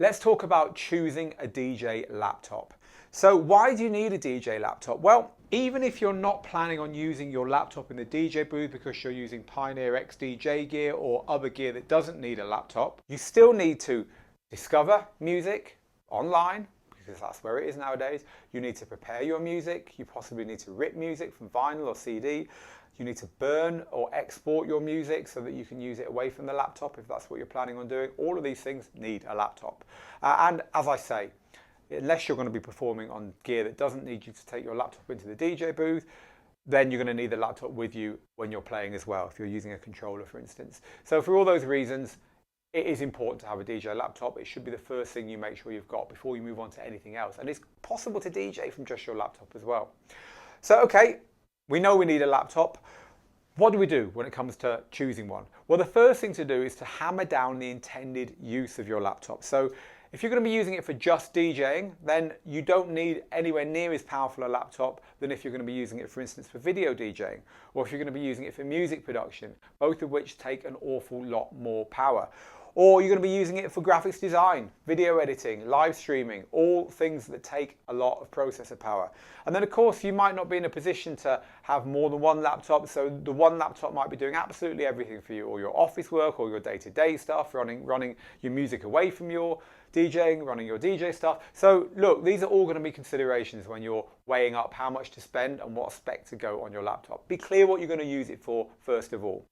Let's talk about choosing a DJ laptop. So why do you need a DJ laptop? Well, even if you're not planning on using your laptop in the DJ booth because you're using Pioneer X DJ gear or other gear that doesn't need a laptop, you still need to discover music online, because that's where it is nowadays. You need to prepare your music. You possibly need to rip music from vinyl or CD. You need to burn or export your music so that you can use it away from the laptop if that's what you're planning on doing. All of these things need a laptop. And as I say, unless you're going to be performing on gear that doesn't need you to take your laptop into the DJ booth, then you're going to need the laptop with you when you're playing as well, if you're using a controller, for instance. So for all those reasons, it is important to have a DJ laptop. It should be the first thing you make sure you've got before you move on to anything else. And it's possible to DJ from just your laptop as well. So, okay, we know we need a laptop. What do we do when it comes to choosing one? Well, the first thing to do is to hammer down the intended use of your laptop. So if you're going to be using it for just DJing, then you don't need anywhere near as powerful a laptop than if you're going to be using it, for instance, for video DJing, or if you're going to be using it for music production, both of which take an awful lot more power. Or you're going to be using it for graphics design, video editing, live streaming, all things that take a lot of processor power. And then of course you might not be in a position to have more than one laptop, so the one laptop might be doing absolutely everything for you, all your office work, all your day-to-day stuff, running your music away from your DJing, running your DJ stuff. So look, these are all going to be considerations when you're weighing up how much to spend and what spec to go on your laptop. Be clear what you're going to use it for first of all.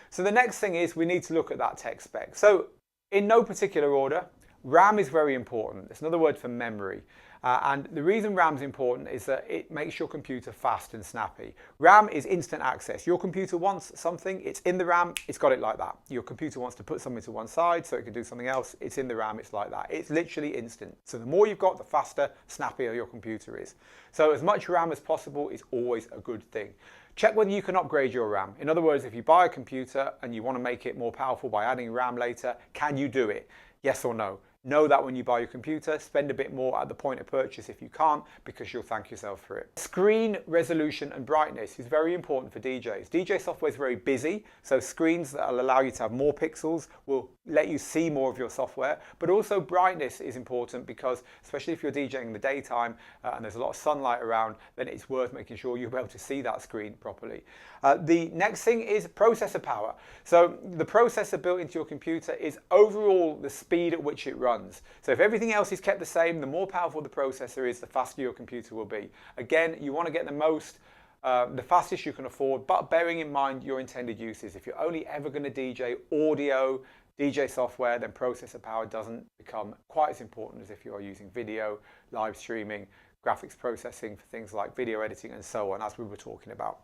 So the next thing is we need to look at that tech spec. So in no particular order, RAM is very important. It's another word for memory. And the reason RAM is important is that it makes your computer fast and snappy. RAM is instant access. Your computer wants something, it's in the RAM, it's got it like that. Your computer wants to put something to one side so it can do something else, it's in the RAM, it's like that. It's literally instant. So the more you've got, the faster, snappier your computer is. So as much RAM as possible is always a good thing. Check whether you can upgrade your RAM. In other words, if you buy a computer and you want to make it more powerful by adding RAM later, can you do it? Yes or no? Know that when you buy your computer, spend a bit more at the point of purchase if you can't, because you'll thank yourself for it. Screen resolution and brightness is very important for DJs. DJ software is very busy, so screens that will allow you to have more pixels will let you see more of your software, but also brightness is important because, especially if you're DJing in the daytime and there's a lot of sunlight around, then it's worth making sure you'll be able to see that screen properly. The next thing is processor power. So the processor built into your computer is overall the speed at which it runs. So if everything else is kept the same, the more powerful the processor is, the faster your computer will be. Again, you want to get the fastest you can afford, but bearing in mind your intended uses. If you're only ever going to DJ audio, DJ software, then processor power doesn't become quite as important as if you are using video, live streaming, graphics processing for things like video editing and so on, as we were talking about.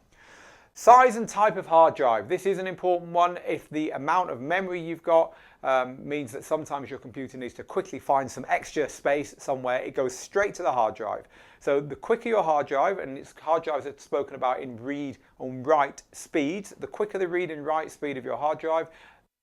Size and type of hard drive. This is an important one. If the amount of memory you've got means that sometimes your computer needs to quickly find some extra space somewhere, it goes straight to the hard drive. So the quicker your hard drive, and it's hard drives are spoken about in read and write speeds, the quicker the read and write speed of your hard drive,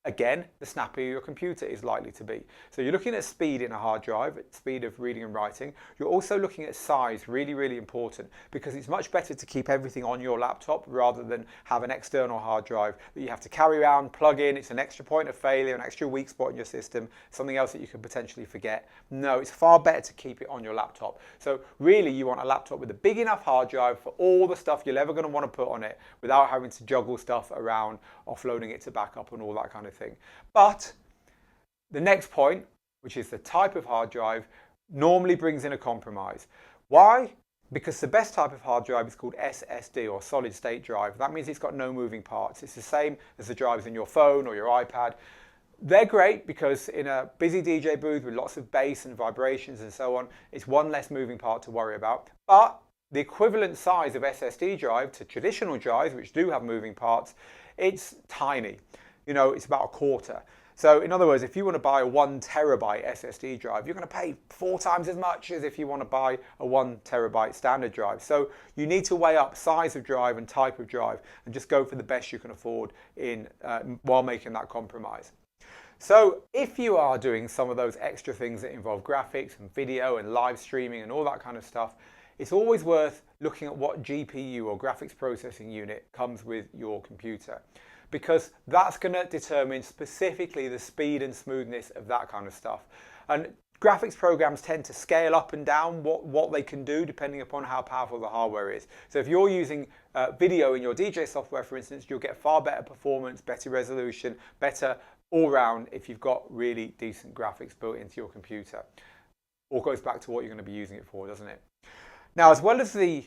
again, the snappier your computer is likely to be. So you're looking at speed in a hard drive, speed of reading and writing. You're also looking at size, really, really important, because it's much better to keep everything on your laptop rather than have an external hard drive that you have to carry around, plug in. It's an extra point of failure, an extra weak spot in your system, something else that you could potentially forget. No, it's far better to keep it on your laptop. So really, you want a laptop with a big enough hard drive for all the stuff you're ever going to want to put on it without having to juggle stuff around, offloading it to backup and all that kind of thing. But the next point, which is the type of hard drive, normally brings in a compromise. Why? Because the best type of hard drive is called SSD, or solid state drive. That means it's got no moving parts. It's the same as the drives in your phone or your iPad. They're great because in a busy DJ booth with lots of bass and vibrations and so on, it's one less moving part to worry about. But the equivalent size of SSD drive to traditional drives, which do have moving parts, it's tiny. You know, it's about a quarter. So in other words, if you want to buy a 1 terabyte SSD drive, you're going to pay 4 times as much as if you want to buy a 1 terabyte standard drive. So you need to weigh up size of drive and type of drive and just go for the best you can afford while making that compromise. So if you are doing some of those extra things that involve graphics and video and live streaming and all that kind of stuff, it's always worth looking at what GPU or graphics processing unit comes with your computer, because that's going to determine specifically the speed and smoothness of that kind of stuff. And graphics programs tend to scale up and down what they can do depending upon how powerful the hardware is. So if you're using video in your DJ software, for instance, you'll get far better performance, better resolution, better all round if you've got really decent graphics built into your computer. All goes back to what you're going to be using it for, doesn't it? Now, as well as the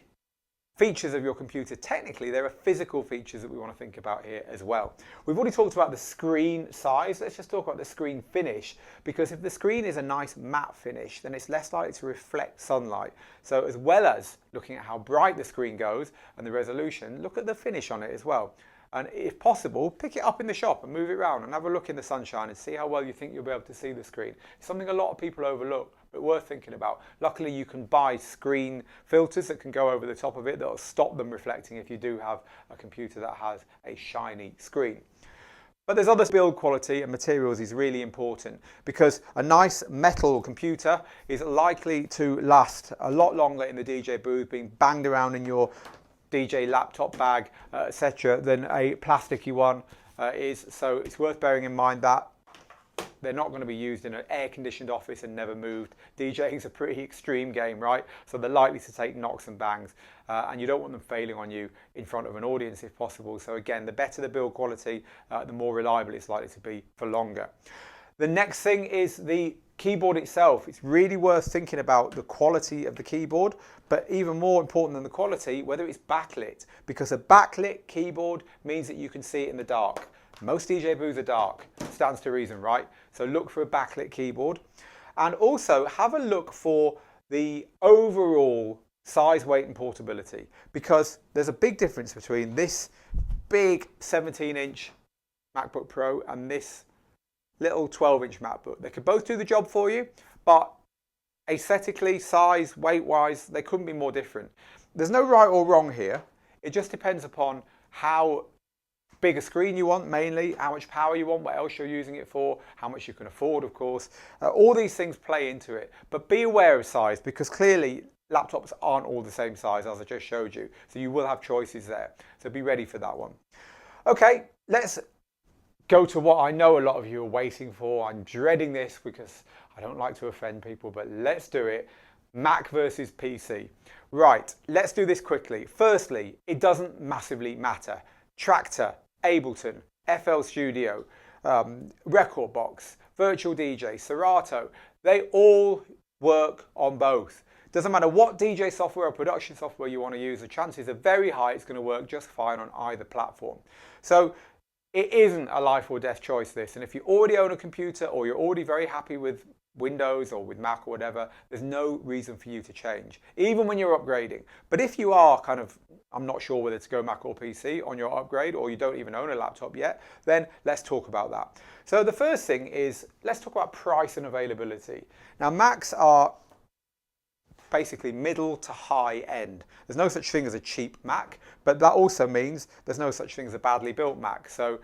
features of your computer, technically there are physical features that we want to think about here as well. We've already talked about the screen size. Let's just talk about the screen finish, because if the screen is a nice matte finish, then it's less likely to reflect sunlight. So as well as looking at how bright the screen goes and the resolution, look at the finish on it as well. And if possible, pick it up in the shop and move it around and have a look in the sunshine and see how well you think you'll be able to see the screen. It's something a lot of people overlook, but worth thinking about. Luckily, you can buy screen filters that can go over the top of it that will stop them reflecting if you do have a computer that has a shiny screen. But there's other build quality, and materials is really important, because a nice metal computer is likely to last a lot longer in the DJ booth, being banged around in your DJ laptop bag, etc., than a plasticky one is. So it's worth bearing in mind that they're not going to be used in an air-conditioned office and never moved. DJing is a pretty extreme game, right? So they're likely to take knocks and bangs, and you don't want them failing on you in front of an audience if possible. So again, the better the build quality, the more reliable it's likely to be for longer. The next thing is the keyboard itself. It's really worth thinking about the quality of the keyboard, but even more important than the quality, whether it's backlit, because a backlit keyboard means that you can see it in the dark. Most DJ booths are dark, stands to reason, right? So look for a backlit keyboard, and also have a look for the overall size, weight and portability, because there's a big difference between this big 17-inch MacBook Pro and this little 12-inch MacBook. They could both do the job for you, but aesthetically, size, weight-wise, they couldn't be more different. There's no right or wrong here. It just depends upon how big a screen you want, mainly, how much power you want, what else you're using it for, how much you can afford, of course. All these things play into it, but be aware of size, because clearly laptops aren't all the same size as I just showed you, so you will have choices there. So be ready for that one. Okay, let's go to what I know a lot of you are waiting for. I'm dreading this because I don't like to offend people, but let's do it. Mac versus PC. Right, let's do this quickly. Firstly, it doesn't massively matter. Traktor, Ableton, FL Studio, Rekordbox, Virtual DJ, Serato, they all work on both. Doesn't matter what DJ software or production software you want to use, the chances are very high it's going to work just fine on either platform. So it isn't a life or death choice, this, and if you already own a computer or you're already very happy with Windows or with Mac or whatever, there's no reason for you to change, even when you're upgrading. But if you are kind of, I'm not sure whether to go Mac or PC on your upgrade, or you don't even own a laptop yet, then let's talk about that. So the first thing is, let's talk about price and availability. Now, Macs are basically middle to high end. There's no such thing as a cheap Mac, but that also means there's no such thing as a badly built Mac. So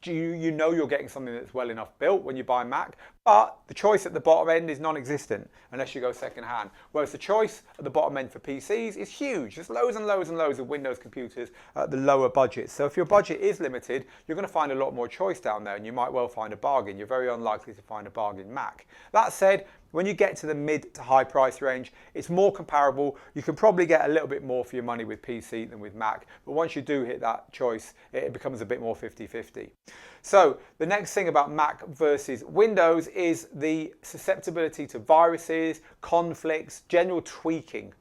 you know you're getting something that's well enough built when you buy a Mac, but the choice at the bottom end is non-existent unless you go second hand. Whereas the choice at the bottom end for PCs is huge. There's loads and loads and loads of Windows computers at the lower budget. So if your budget is limited, you're going to find a lot more choice down there, and you might well find a bargain. You're very unlikely to find a bargain Mac. That said, when you get to the mid to high price range, it's more comparable. You can probably get a little bit more for your money with PC than with Mac, but once you do hit that choice, it becomes a bit more 50-50. So the next thing about Mac versus Windows is the susceptibility to viruses, conflicts, general tweaking.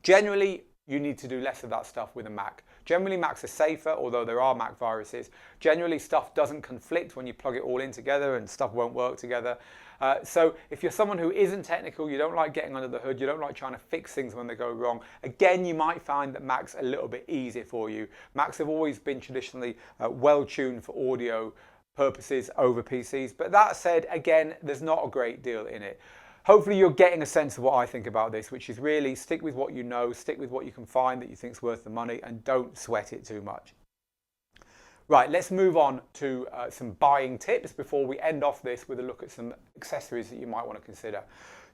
Generally, you need to do less of that stuff with a Mac. Generally, Macs are safer, although there are Mac viruses. Generally, stuff doesn't conflict when you plug it all in together, and stuff won't work together. So if you're someone who isn't technical, you don't like getting under the hood, you don't like trying to fix things when they go wrong, again, you might find that Mac's a little bit easier for you. Macs have always been traditionally well tuned for audio purposes over PCs. But that said, again, there's not a great deal in it. Hopefully you're getting a sense of what I think about this, which is really stick with what you know, stick with what you can find that you think is worth the money, and don't sweat it too much. Right, let's move on to some buying tips before we end off this with a look at some accessories that you might want to consider.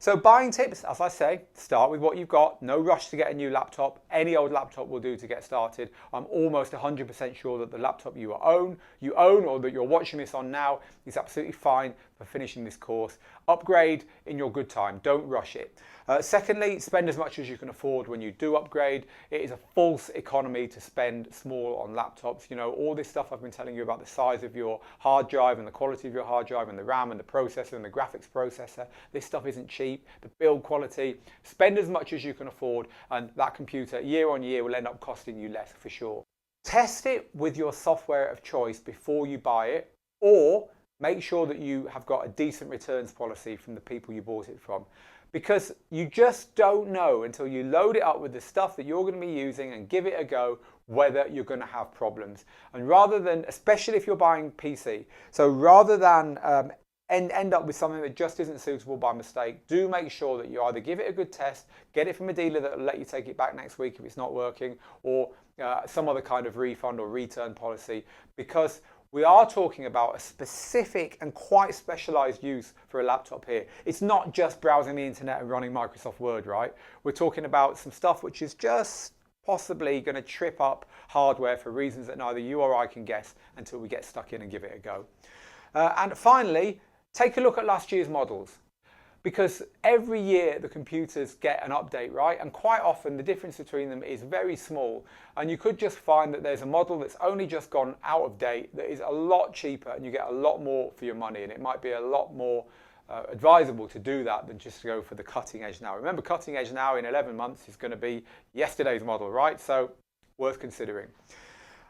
So buying tips, as I say, start with what you've got. No rush to get a new laptop. Any old laptop will do to get started. I'm almost 100% sure that the laptop you own or that you're watching this on now is absolutely fine for finishing this course. Upgrade in your good time, don't rush it. Secondly, spend as much as you can afford when you do upgrade. It is a false economy to spend small on laptops. You know, all this stuff I've been telling you about the size of your hard drive and the quality of your hard drive and the RAM and the processor and the graphics processor. This stuff isn't cheap. The build quality, spend as much as you can afford, and that computer year on year will end up costing you less for sure. Test it with your software of choice before you buy it, or make sure that you have got a decent returns policy from the people you bought it from. Because you just don't know until you load it up with the stuff that you're going to be using and give it a go whether you're going to have problems. And rather than, especially if you're buying PC, so rather than end up with something that just isn't suitable by mistake, do make sure that you either give it a good test, get it from a dealer that will let you take it back next week if it's not working, or some other kind of refund or return policy, because we are talking about a specific and quite specialized use for a laptop here. It's not just browsing the internet and running Microsoft Word, right? We're talking about some stuff which is just possibly going to trip up hardware for reasons that neither you or I can guess until we get stuck in and give it a go. And finally, take a look at last year's models, because every year the computers get an update, right? And quite often the difference between them is very small, and you could just find that there's a model that's only just gone out of date that is a lot cheaper and you get a lot more for your money, and it might be a lot more advisable to do that than just to go for the cutting edge now. Remember, cutting edge now in 11 months is going to be yesterday's model, right? So worth considering.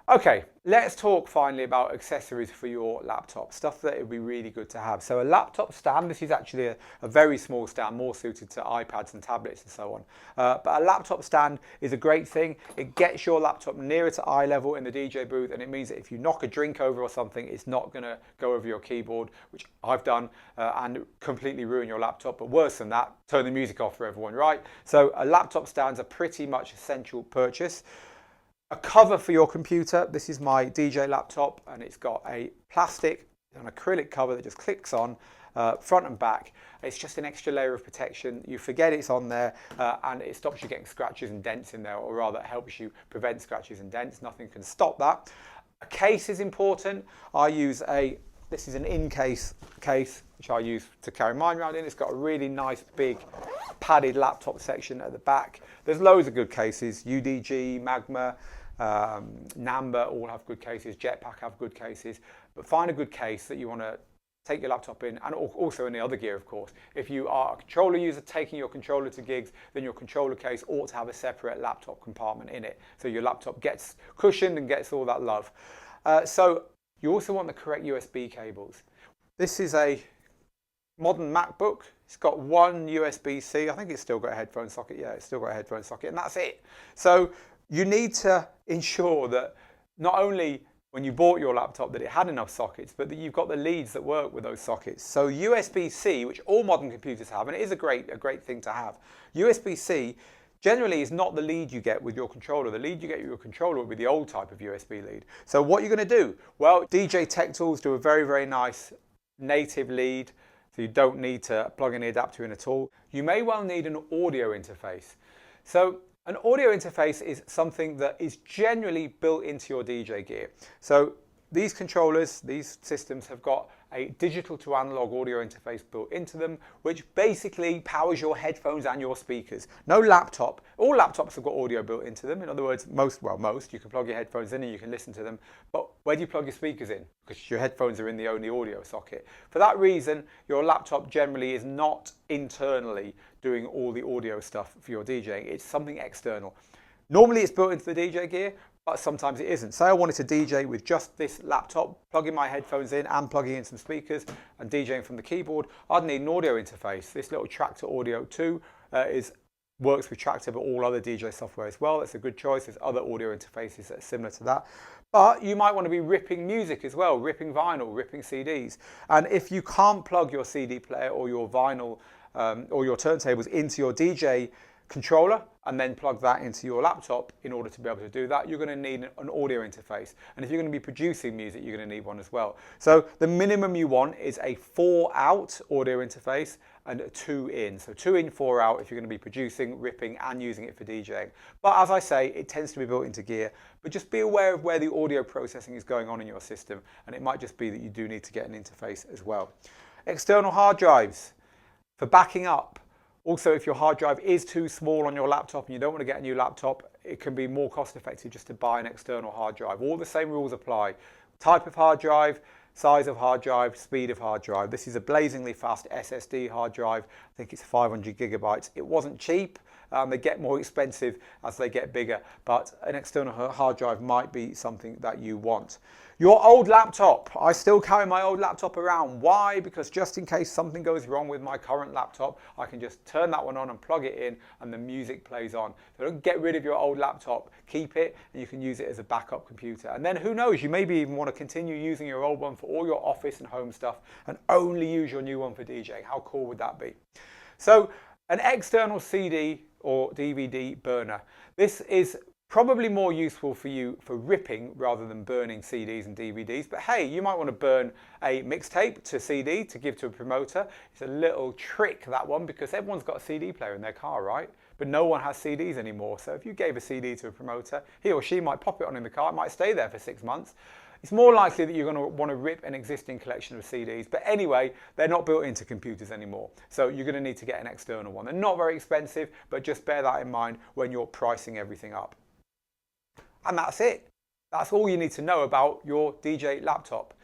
Okay, let's talk finally about accessories for your laptop, stuff that it would be really good to have. So a laptop stand, this is actually a very small stand, more suited to iPads and tablets and so on. But a laptop stand is a great thing. It gets your laptop nearer to eye level in the DJ booth, and it means that if you knock a drink over or something, it's not going to go over your keyboard, which I've done, and completely ruin your laptop. But worse than that, turn the music off for everyone, right? So a laptop stand's a pretty much essential purchase. A cover for your computer. This is my DJ laptop, and it's got a plastic and acrylic cover that just clicks on front and back. It's just an extra layer of protection. You forget it's on there, and it stops you getting scratches and dents in there, or rather it helps you prevent scratches and dents. Nothing can stop that. A case is important. I use this is an in-case case, which I use to carry mine around in. It's got a really nice big padded laptop section at the back. There's loads of good cases. UDG, Magma, Namba all have good cases. Jetpack have good cases. But find a good case that you want to take your laptop in, and also any other gear, of course. If you are a controller user taking your controller to gigs, then your controller case ought to have a separate laptop compartment in it, so your laptop gets cushioned and gets all that love. So you also want the correct USB cables. This is a modern MacBook. It's got one USB-C. I think it's still got a headphone socket. Yeah, it's still got a headphone socket, and that's it. So you need to ensure that not only when you bought your laptop that it had enough sockets, but that you've got the leads that work with those sockets. So USB-C, which all modern computers have, and it is a great thing to have. USB-C generally is not the lead you get with your controller. The lead you get with your controller would be the old type of USB lead. So what you're going to do? Well, DJ Tech Tools do a very nice native lead, so you don't need to plug any adapter in at all. You may well need an audio interface. So an audio interface is something that is generally built into your DJ gear. So these controllers, these systems have got a digital to analog audio interface built into them, which basically powers your headphones and your speakers. No laptop. All laptops have got audio built into them. In other words, most, you can plug your headphones in and you can listen to them. But where do you plug your speakers in? Because your headphones are in the only audio socket. For that reason, your laptop generally is not internally doing all the audio stuff for your DJing. It's something external. Normally it's built into the DJ gear, but sometimes it isn't. Say I wanted to DJ with just this laptop, plugging my headphones in and plugging in some speakers and DJing from the keyboard, I'd need an audio interface. This little Tractor Audio 2 works with Tractor, but all other DJ software as well. That's a good choice. There's other audio interfaces that are similar to that. But you might want to be ripping music as well, ripping vinyl, ripping CDs. And if you can't plug your CD player or your vinyl or your turntables into your DJ controller and then plug that into your laptop in order to be able to do that, you're going to need an audio interface. And if you're going to be producing music, you're going to need one as well. So the minimum you want is a 4-out audio interface and a 2-in. So 2-in, 4-out if you're going to be producing, ripping and using it for DJing. But as I say, it tends to be built into gear. But just be aware of where the audio processing is going on in your system, and it might just be that you do need to get an interface as well. External hard drives for backing up. Also, if your hard drive is too small on your laptop and you don't want to get a new laptop, it can be more cost effective just to buy an external hard drive. All the same rules apply. Type of hard drive, size of hard drive, speed of hard drive. This is a blazingly fast SSD hard drive. I think it's 500 gigabytes. It wasn't cheap. They get more expensive as they get bigger, but an external hard drive might be something that you want. Your old laptop. I still carry my old laptop around. Why? Because just in case something goes wrong with my current laptop, I can just turn that one on and plug it in and the music plays on. So don't get rid of your old laptop. Keep it and you can use it as a backup computer. And then who knows, you maybe even want to continue using your old one for all your office and home stuff and only use your new one for DJing. How cool would that be? So an external CD or DVD burner. This is probably more useful for you for ripping rather than burning CDs and DVDs. But hey, you might want to burn a mixtape to CD to give to a promoter. It's a little trick, that one, because everyone's got a CD player in their car, right? But no one has CDs anymore. So if you gave a CD to a promoter, he or she might pop it on in the car. It might stay there for 6 months. It's more likely that you're going to want to rip an existing collection of CDs. But anyway, they're not built into computers anymore. So you're going to need to get an external one. They're not very expensive, but just bear that in mind when you're pricing everything up. And that's it. That's all you need to know about your DJ laptop.